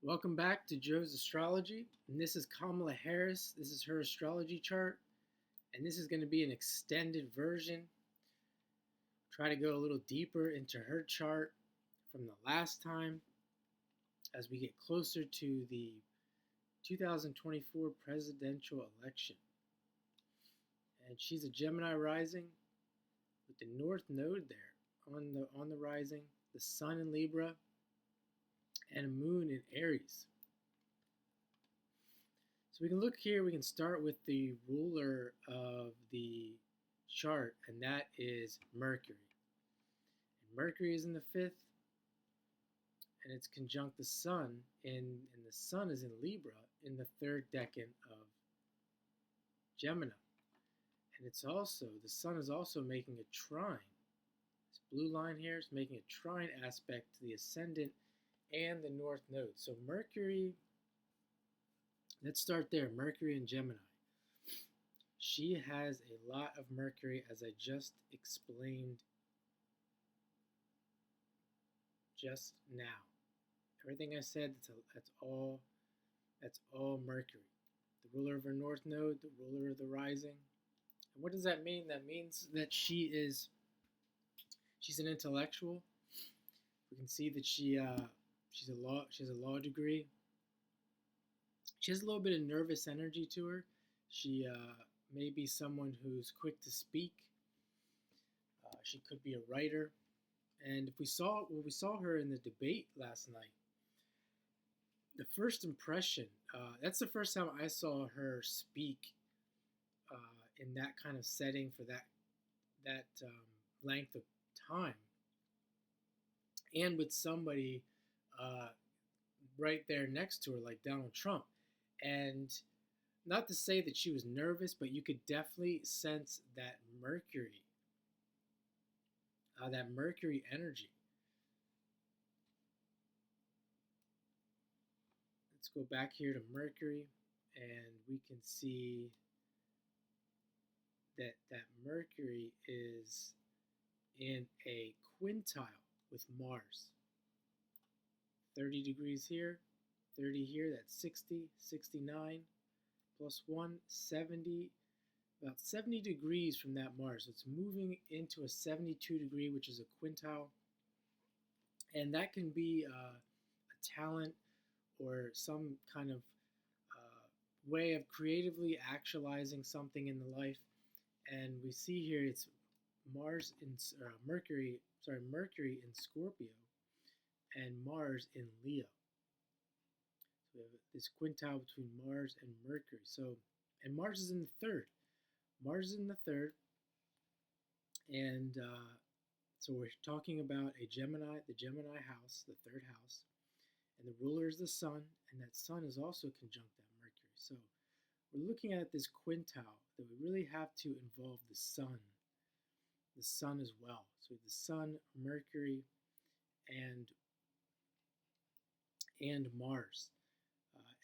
Welcome back to Joe's Astrology. And this is Kamala Harris. This is her astrology chart. And this is going to be an extended version. Try to go a little deeper into her chart from the last time as we get closer to the 2024 presidential election. And she's a Gemini rising with the North Node there on the rising, the Sun in Libra, and a Moon in Aries. So we can look here, we can start with the ruler of the chart, and that is Mercury. And Mercury is in the fifth, and it's conjunct the Sun, and the Sun is in Libra in the third decan of Gemini. And it's also, the Sun is also making a trine. This blue line here is making a trine aspect to the ascendant and the North Node. So Mercury, let's start there. Mercury in Gemini. She has a lot of Mercury, as I just explained just now. Everything I said, that's all Mercury. The ruler of her North Node, the ruler of the rising. And what does that mean? That means that she's an intellectual. We can see that she has a law degree. She has a little bit of nervous energy to her. She may be someone who's quick to speak. She could be a writer. And we saw her in the debate last night, the first impression, that's the first time I saw her speak in that kind of setting for that length of time, and with somebody right there next to her, like Donald Trump. And not to say that she was nervous, but you could definitely sense that Mercury energy. Let's go back here to Mercury, and we can see that Mercury is in a quintile with Mars. 30 degrees here, 30 here, that's 60, 69, plus 1, 70, about 70 degrees from that Mars. So it's moving into a 72 degree, which is a quintile. And that can be a talent or some kind of way of creatively actualizing something in the life. And we see here it's Mercury in Scorpio and Mars in Leo. So we have this quintile between Mars and Mercury. So, and Mars is in the third. Mars is in the third, and so we're talking about the Gemini house, the third house, and the ruler is the Sun, and that Sun is also conjunct that Mercury. So we're looking at this quintile that we really have to involve the Sun as well. So the Sun, Mercury, and Mars.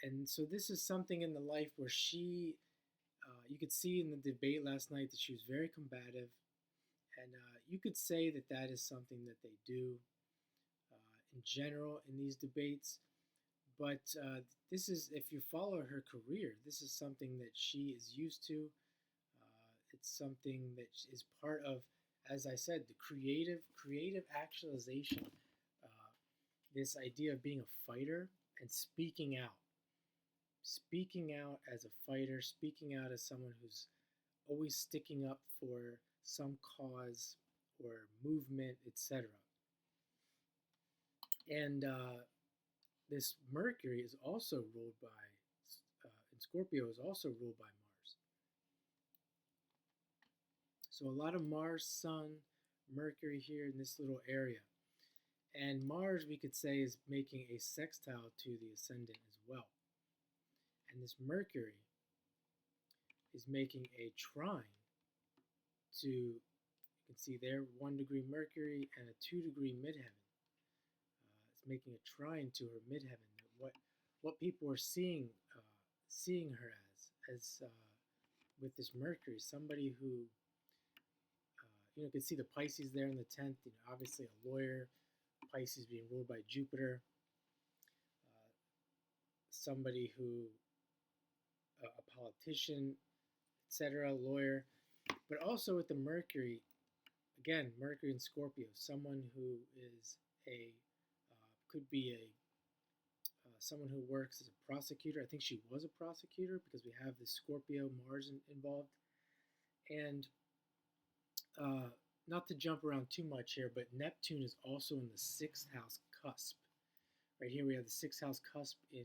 And so this is something in the life where she, you could see in the debate last night that she was very combative. And you could say that that is something that they do in general in these debates. But this is, if you follow her career, this is something that she is used to. It's something that is part of, as I said, the creative actualization. This idea of being a fighter and speaking out as a fighter, speaking out as someone who's always sticking up for some cause or movement, etc. And this Mercury is also ruled by, and Scorpio is also ruled by Mars. So a lot of Mars, Sun, Mercury here in this little area. And Mars, we could say, is making a sextile to the ascendant as well. And this Mercury is making a trine to, you can see there, 1 degree Mercury and a 2 degree midheaven. It's making a trine to her midheaven. What people are seeing her as with this Mercury, somebody who, you can see the Pisces there in the 10th. Obviously a lawyer. Pisces being ruled by Jupiter. somebody who, a politician, etc., lawyer, but also with the Mercury, again, Mercury in Scorpio, someone who is could be someone who works as a prosecutor. I think she was a prosecutor because we have the Scorpio Mars involved. And not to jump around too much here, but Neptune is also in the sixth house cusp. Right here we have the sixth house cusp in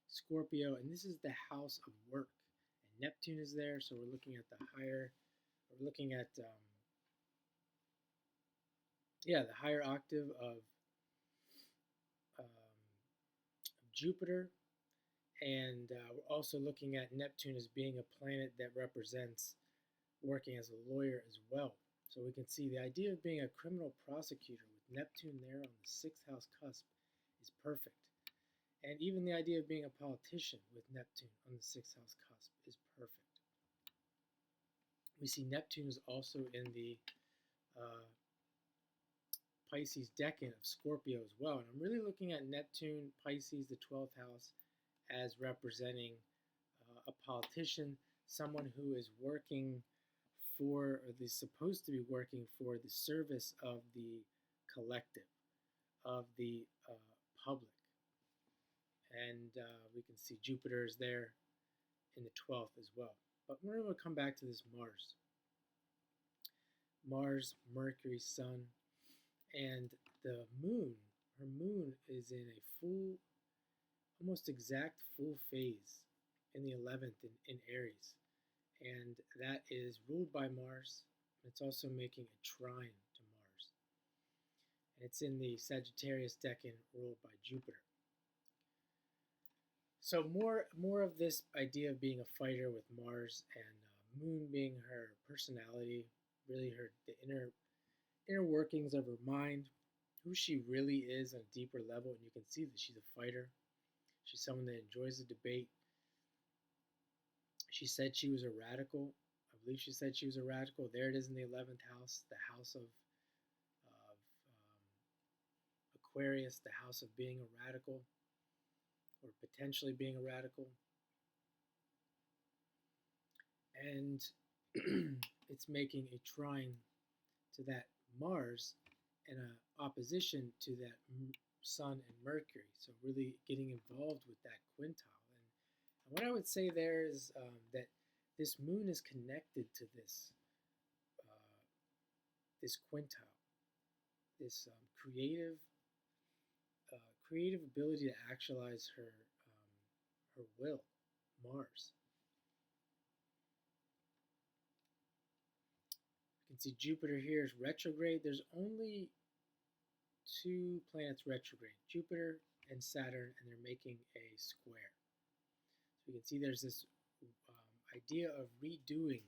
Scorpio, and this is the house of work. And Neptune is there, so we're looking at we're looking at, the higher octave of Jupiter, and we're also looking at Neptune as being a planet that represents working as a lawyer as well. So we can see the idea of being a criminal prosecutor with Neptune there on the sixth house cusp is perfect. And even the idea of being a politician with Neptune on the sixth house cusp is perfect. We see Neptune is also in the Pisces decan of Scorpio as well. And I'm really looking at Neptune, Pisces, the 12th house, as representing a politician, someone who is working for, or is supposed to be working for, the service of the collective, of the public. And we can see Jupiter is there in the 12th as well. But we're going to come back to this Mars. Mars, Mercury, Sun, and the moon. Her moon is in a full, almost exact full phase in the 11th in Aries. And that is ruled by Mars. It's also making a trine to Mars. And it's in the Sagittarius decan ruled by Jupiter. So more of this idea of being a fighter with Mars, and Moon being her personality, really the inner workings of her mind, who she really is on a deeper level. And you can see that she's a fighter. She's someone that enjoys the debate. She said she was a radical. I believe she said she was a radical. There it is in the 11th house, the house of Aquarius, the house of being a radical, or potentially being a radical. And it's making a trine to that Mars and an opposition to that Sun and Mercury. So really getting involved with that quintile. And what I would say there is that this moon is connected to this this quintile, this creative ability to actualize her will, Mars. You can see Jupiter here is retrograde. There's only two planets retrograde, Jupiter and Saturn, and they're making a square. So you can see there's this idea of redoing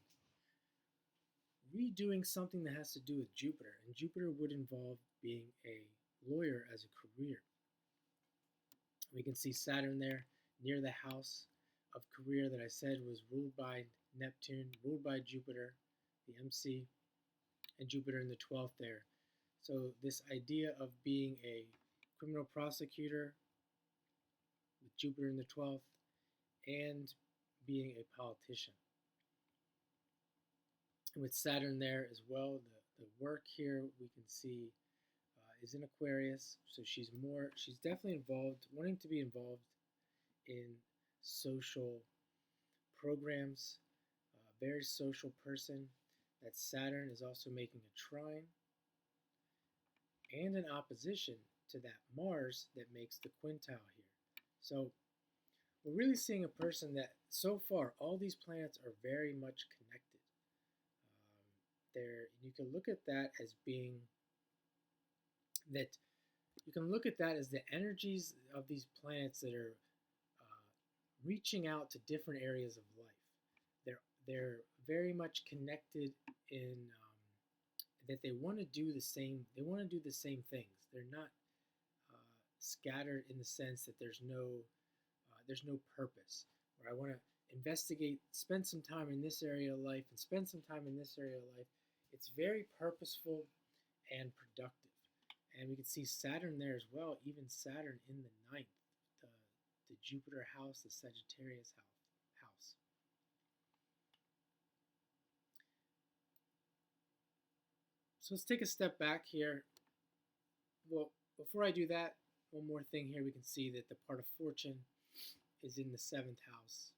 something that has to do with Jupiter, and Jupiter would involve being a lawyer as a career. We can see Saturn there near the house of career that I said was ruled by Neptune, ruled by Jupiter, the MC, and Jupiter in the 12th there. So this idea of being a criminal prosecutor with Jupiter in the 12th and being a politician. And with Saturn there as well, the work here we can see is in Aquarius. So she's definitely involved, wanting to be involved in social programs, very social person. That Saturn is also making a trine and an opposition to that Mars that makes the quintile here. So we're really seeing a person that so far all these planets are very much connected. You can look at that as being that you can look at that as the energies of these planets that are reaching out to different areas of life. They're very much connected in that they want to do the same. They want to do the same things. They're not scattered in the sense that there's no purpose. Or I want to investigate, spend some time in this area of life, and spend some time in this area of life. It's very purposeful and productive. And we can see Saturn there as well, even Saturn in the 9th, the Jupiter house, the Sagittarius house. So let's take a step back here. Well, before I do that, one more thing here. We can see that the part of fortune is in the 7th house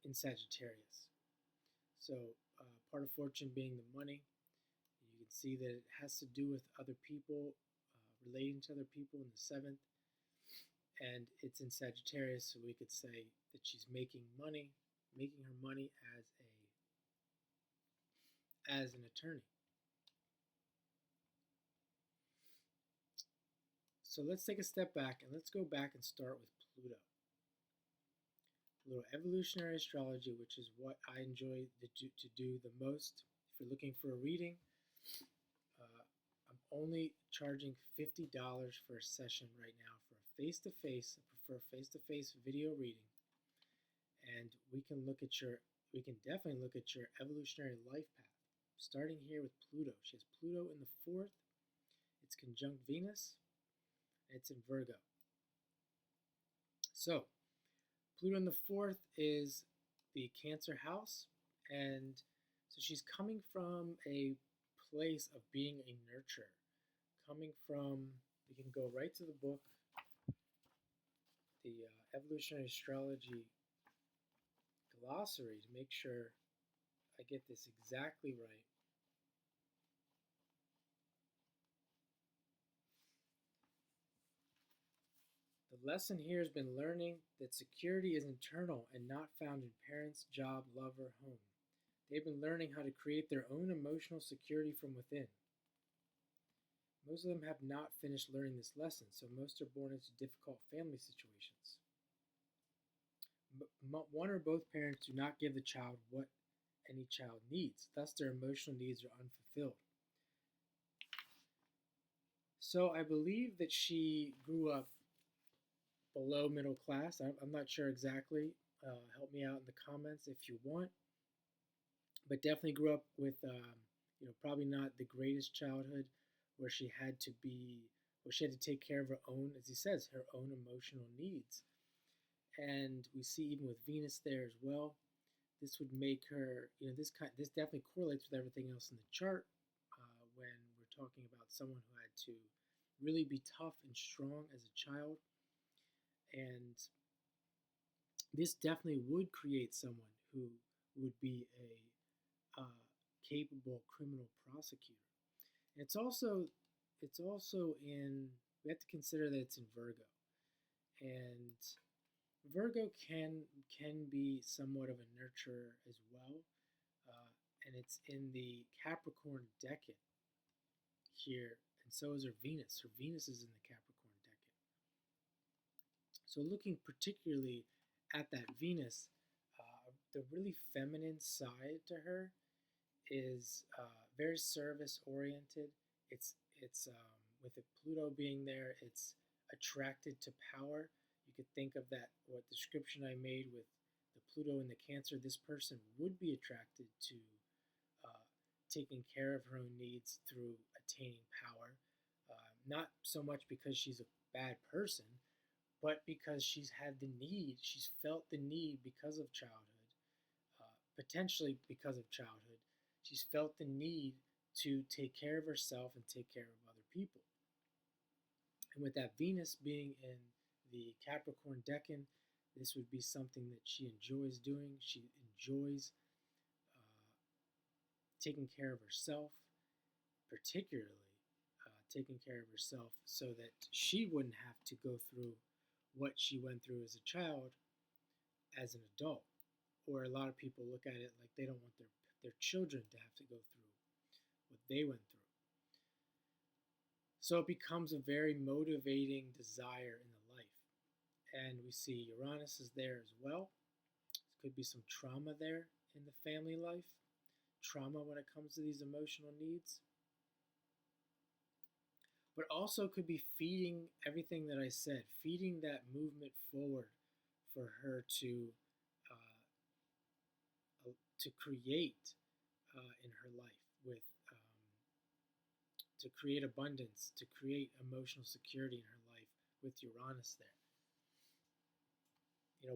in Sagittarius. So part of fortune being the money. You can see that it has to do with other people, relating to other people in the 7th. And it's in Sagittarius, so we could say that she's making money, making her money as an attorney. So let's take a step back and let's go back and start with Pluto. A little evolutionary astrology, which is what I enjoy to do the most. If you're looking for a reading, I'm only charging $50 for a session right now for a face-to-face. I prefer face-to-face video reading, and we can definitely look at your evolutionary life path. Starting here with Pluto. She has Pluto in the 4th. It's conjunct Venus. It's in Virgo. So, Pluto in the 4th is the Cancer house, and so she's coming from a place of being a nurturer. Coming from, we can go right to the book, the Evolutionary Astrology glossary to make sure I get this exactly right. The lesson here has been learning that security is internal and not found in parents, job, love, or home. They've been learning how to create their own emotional security from within. Most of them have not finished learning this lesson, so most are born into difficult family situations. One or both parents do not give the child what any child needs, thus their emotional needs are unfulfilled. So I believe that she grew up below middle class. I'm not sure exactly. Help me out in the comments if you want. But definitely grew up with, probably not the greatest childhood, where she had to take care of her own, as he says, her own emotional needs. And we see even with Venus there as well, this would make her, this definitely correlates with everything else in the chart when we're talking about someone who had to really be tough and strong as a child. And this definitely would create someone who would be a capable criminal prosecutor. And it's also in, we have to consider that it's in Virgo, and Virgo can be somewhat of a nurturer as well, and it's in the Capricorn decan here, and so is her Venus. Her Venus is in the Capricorn decan. So looking particularly at that Venus, the really feminine side to her is very service oriented. It's with the Pluto being there, it's attracted to power. You could think of that, what description I made with the Pluto in the Cancer. This person would be attracted to taking care of her own needs through attaining power. Not so much because she's a bad person, but because she's felt the need because of childhood, potentially because of childhood. She's felt the need to take care of herself and take care of other people. And with that Venus being in the Capricorn decan, this would be something that she enjoys doing. She enjoys taking care of herself, particularly taking care of herself so that she wouldn't have to go through what she went through as a child as an adult. Or a lot of people look at it like they don't want their children to have to go through what they went through. So it becomes a very motivating desire in the life. And we see Uranus is there as well. There could be some trauma there in the family life. Trauma when it comes to these emotional needs. But also could be feeding everything that I said, feeding that movement forward for her to create in her life, with to create abundance, to create emotional security in her life with Uranus there.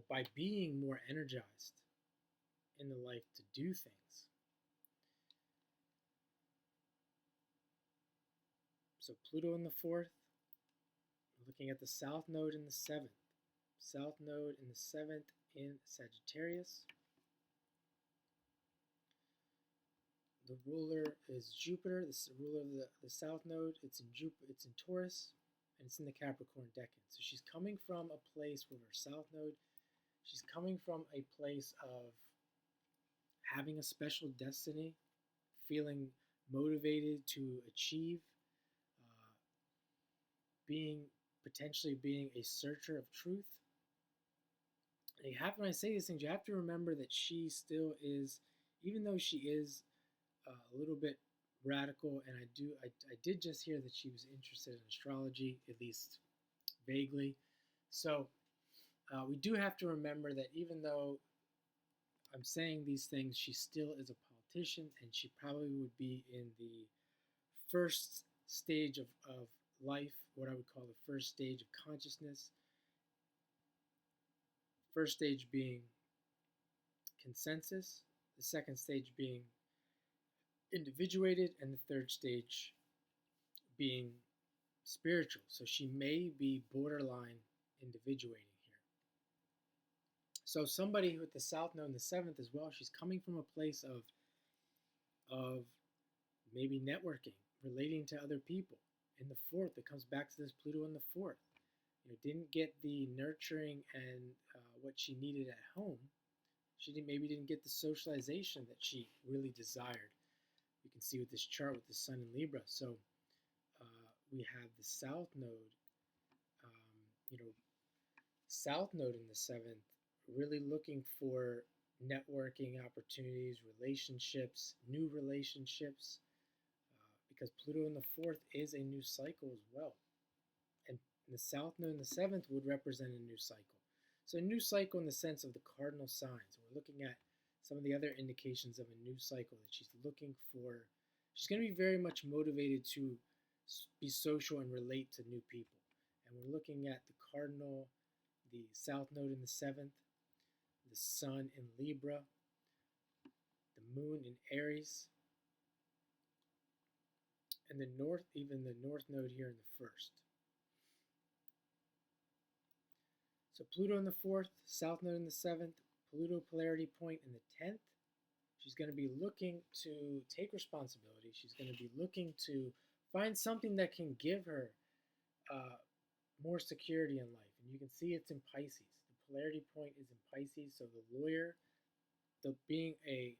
by being more energized in the life to do things. So Pluto in the fourth, looking at the South Node in the seventh. South Node in the seventh in Sagittarius. The ruler is Jupiter. This is the ruler of the South Node. It's in It's in Taurus, and it's in the Capricorn decan. So she's coming from a place with her South Node. She's coming from a place of having a special destiny, feeling motivated to achieve, uh, potentially being a searcher of truth. And when I say these things, you have to remember that she still is, even though she is a little bit radical, and I did just hear that she was interested in astrology, at least vaguely. So we do have to remember that even though I'm saying these things, she still is a politician, and she probably would be in the first stage of life, what I would call the first stage of consciousness. First stage being consensus, the second stage being individuated, and the third stage being spiritual. So she may be borderline individuating here. So somebody with the South Node in the seventh as well, she's coming from a place of maybe networking, relating to other people. In the fourth, it comes back to this Pluto in the fourth. Didn't get the nurturing and what she needed at home. She maybe didn't get the socialization that she really desired. You can see with this chart with the Sun in Libra. So we have the South Node, South Node in the seventh, really looking for networking opportunities, relationships, new relationships, because Pluto in the fourth is a new cycle as well. And the South Node in the seventh would represent a new cycle. So a new cycle in the sense of the cardinal signs. We're looking at some of the other indications of a new cycle that she's looking for. She's going to be very much motivated to be social and relate to new people. And we're looking at the cardinal, the South Node in the seventh, the Sun in Libra, the Moon in Aries, and the North Node here in the first. So Pluto in the fourth, South Node in the seventh, Pluto polarity point in the 10th. She's going to be looking to take responsibility. She's going to be looking to find something that can give her more security in life. And you can see it's in Pisces. The polarity point is in Pisces. So being a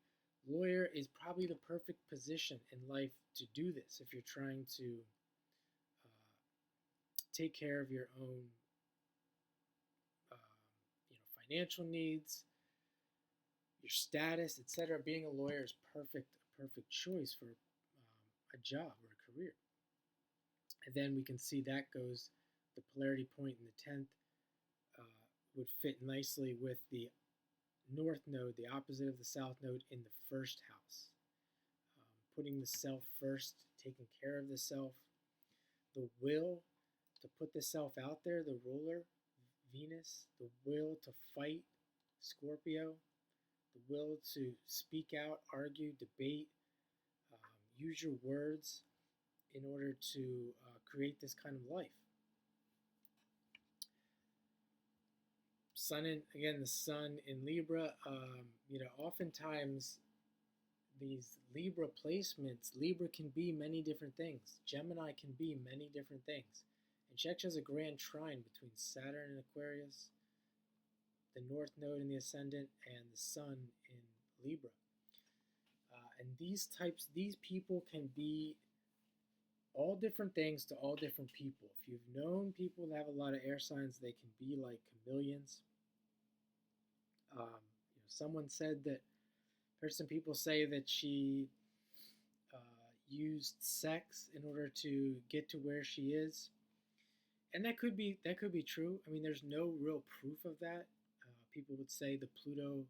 lawyer is probably the perfect position in life to do this if you're trying to take care of your own financial needs, your status, etc. Being a lawyer is a perfect choice for a job or a career. And then we can see that goes, the polarity point in the 10th would fit nicely with the North Node, the opposite of the South Node, in the first house. Putting the self first, taking care of the self, the will to put the self out there, the ruler, Venus, the will to fight, Scorpio, the will to speak out, argue, debate, use your words in order to create this kind of life. The Sun in Libra, oftentimes these Libra placements, Libra can be many different things. Gemini can be many different things. And she actually has a grand trine between Saturn and Aquarius, the North Node in the Ascendant, and the Sun in Libra. And these people can be all different things to all different people. If you've known people that have a lot of air signs, they can be like chameleons. Someone said that, people say that she used sex in order to get to where she is. And that could be true. I mean, there's no real proof of that. People would say the Pluto,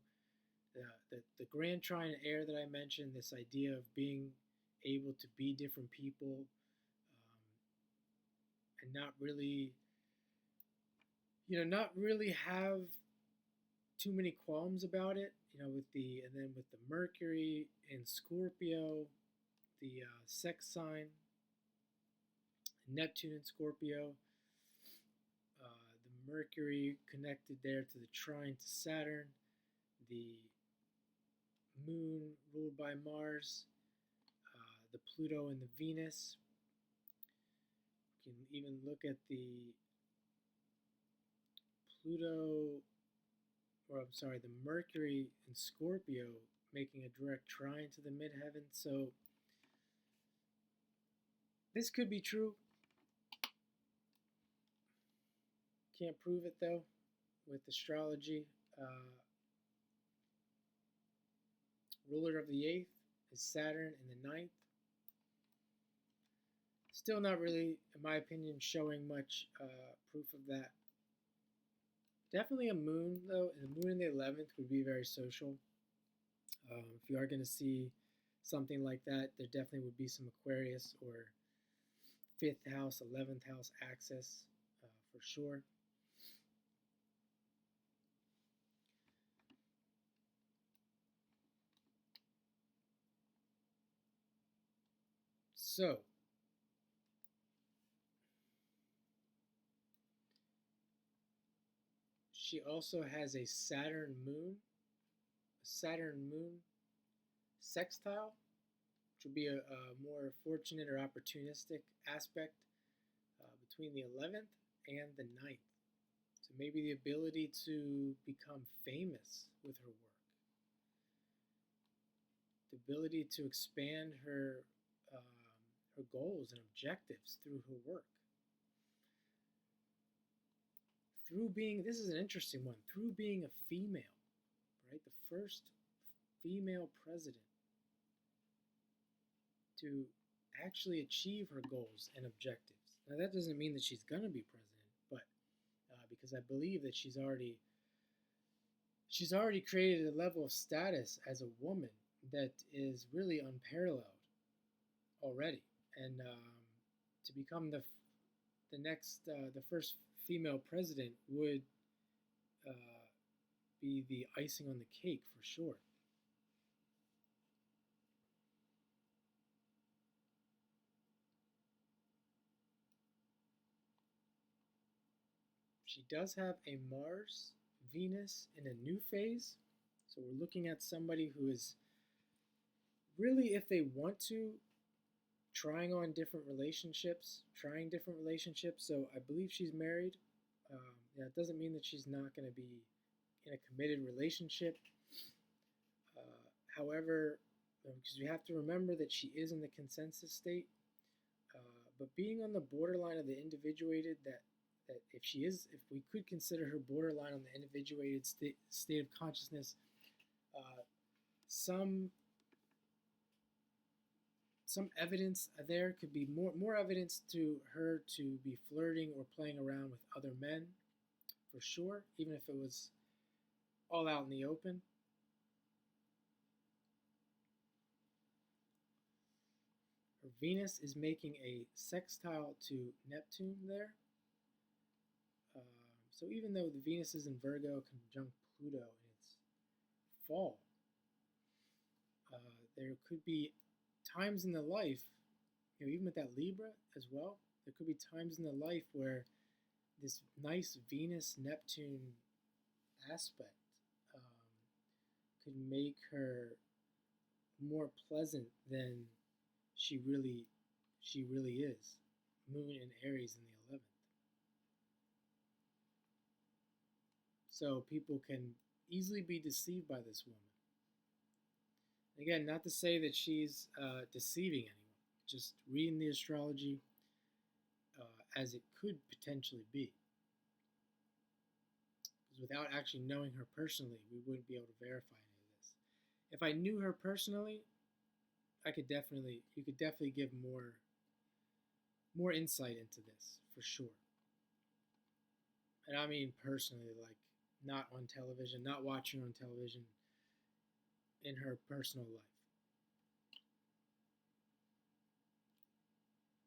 the grand trine air that I mentioned, this idea of being able to be different people and not really have too many qualms about it. And then with the Mercury in Scorpio, the sex sign, Neptune in Scorpio, the Mercury connected there to the trine to Saturn, the Moon ruled by Mars, the Pluto and the Venus. You can even look at the Pluto, or I'm sorry, the Mercury in Scorpio making a direct trine to the midheaven. So this could be true. Can't prove it though with astrology. Ruler of the 8th is Saturn in the ninth. Still not really, in my opinion, showing much proof of that. Definitely a moon, though, and the moon in the 11th would be very social. If you are going to see something like that, there definitely would be some Aquarius or 5th house, 11th house access for sure. So, she also has a Saturn moon sextile, which would be a more fortunate or opportunistic aspect between the 11th and the ninth. So maybe the ability to become famous with her work, the ability to expand her goals and objectives through her work. Through being, this is an interesting one, through being a female, right? The first female president to actually achieve her goals and objectives. Now, that doesn't mean that she's going to be president, but because I believe that she's already created a level of status as a woman that is really unparalleled already, and to become the first female president would be the icing on the cake for sure. She does have a Mars, Venus in a new phase. So we're looking at somebody who is really, if they want to, trying different relationships. So I believe she's married. It doesn't mean that she's not going to be in a committed relationship. However, because we have to remember that she is in the consensus state, but being on the borderline of the individuated, that if we could consider her borderline on the individuated state of consciousness, some evidence there could be more evidence to her to be flirting or playing around with other men, for sure, even if it was all out in the open. Her Venus is making a sextile to Neptune there. So even though the Venus is in Virgo conjunct Pluto in its fall, there could be times in the life, even with that Libra as well, there could be times in the life where this nice Venus-Neptune aspect could make her more pleasant than she really is. Moon in Aries in the 11th. So people can easily be deceived by this woman. Again, not to say that she's deceiving anyone, just reading the astrology as it could potentially be. Because without actually knowing her personally, we wouldn't be able to verify any of this. If I knew her personally, you could definitely give more insight into this, for sure. And I mean personally, like not on television, not watching on television, in her personal life.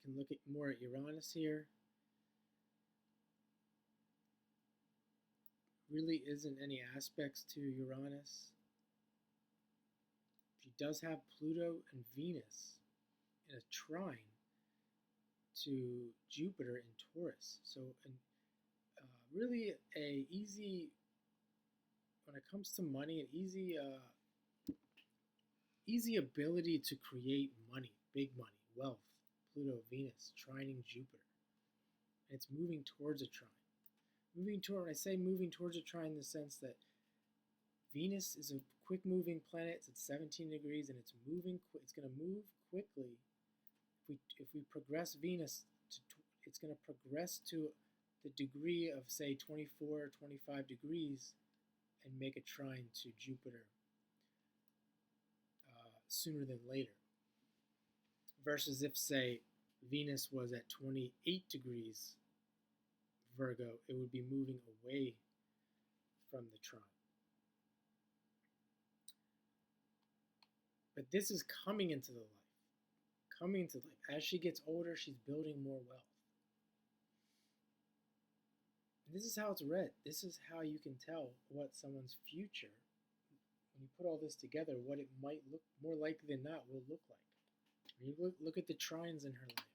You can look more at Uranus here. really isn't any aspects to Uranus. She does have Pluto and Venus in a trine to Jupiter in Taurus. So, really a easy, when it comes to money, an easy ability to create money, big money, wealth. Pluto, Venus, trining Jupiter. And it's moving towards a trine. When I say moving towards a trine in the sense that Venus is a quick moving planet. It's at 17 degrees and it's moving. It's going to move quickly. If we progress Venus, it's going to progress to the degree of say 24 or 25 degrees and make a trine to Jupiter sooner than later. Versus if say Venus was at 28 degrees Virgo, it would be moving away from the trine. But this is coming into the life. As she gets older, she's building more wealth. And this is how it's read. This is how you can tell what someone's future, when you put all this together, what it might look, more likely than not, will look like. When you look at the trines in her life,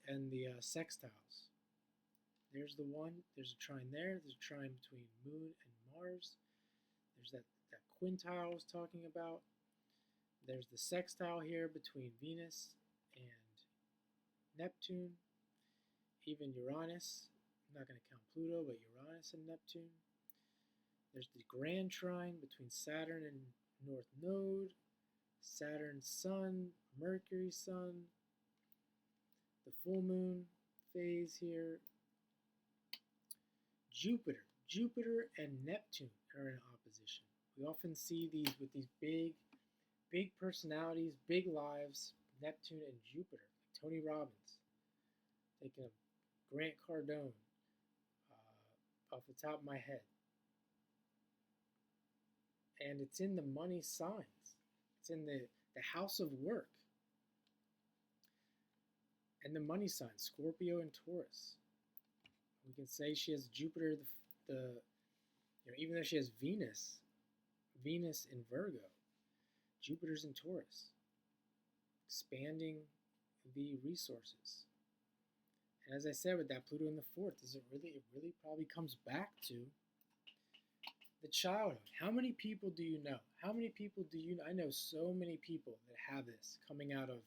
and the sextiles. There's the one. There's a trine there. There's a trine between Moon and Mars. There's that quintile I was talking about. There's the sextile here between Venus and Neptune. Even Uranus. I'm not going to count Pluto, but Uranus and Neptune. There's the grand trine between Saturn and North Node. Saturn Sun, Mercury Sun. The full moon phase here. Jupiter and Neptune are in opposition. We often see these with these big personalities, big lives, Neptune and Jupiter. Like Tony Robbins, taking a Grant Cardone off the top of my head. And it's in the money signs. It's in the house of work. And the money signs, Scorpio and Taurus. We can say she has Jupiter, even though she has Venus in Virgo, Jupiter's in Taurus, expanding the resources. And as I said, with that Pluto in the fourth, it really probably comes back to the childhood. How many people do you know? I know so many people that have this coming out of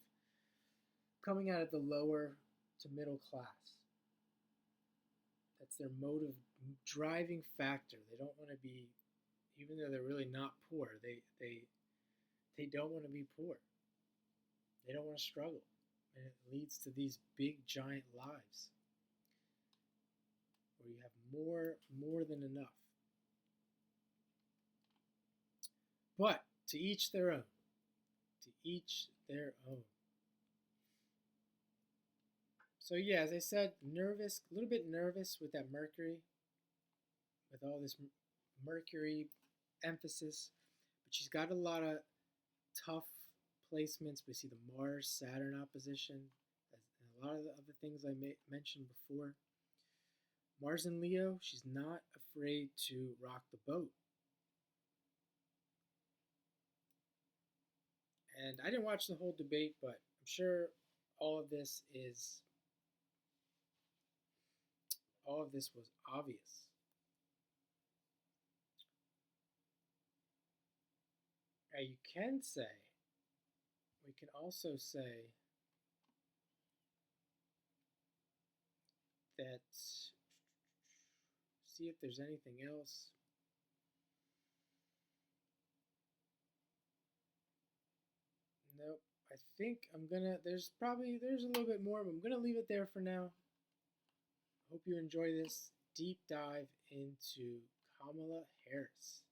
the lower to middle class. That's their motive, driving factor. They don't want to be, even though they're really not poor, they don't want to be poor. They don't want to struggle. And it leads to these big, giant lives where you have more than enough. But to each their own. To each their own. So yeah, as I said, a little bit nervous with that Mercury, with all this Mercury emphasis. But she's got a lot of tough placements. We see the Mars-Saturn opposition, and a lot of the other things I mentioned before. Mars in Leo, she's not afraid to rock the boat. And I didn't watch the whole debate, but I'm sure all of this was obvious. Now we can also say that, see if there's anything else. Nope. I think there's a little bit more, but I'm gonna leave it there for now. Hope you enjoy this deep dive into Kamala Harris.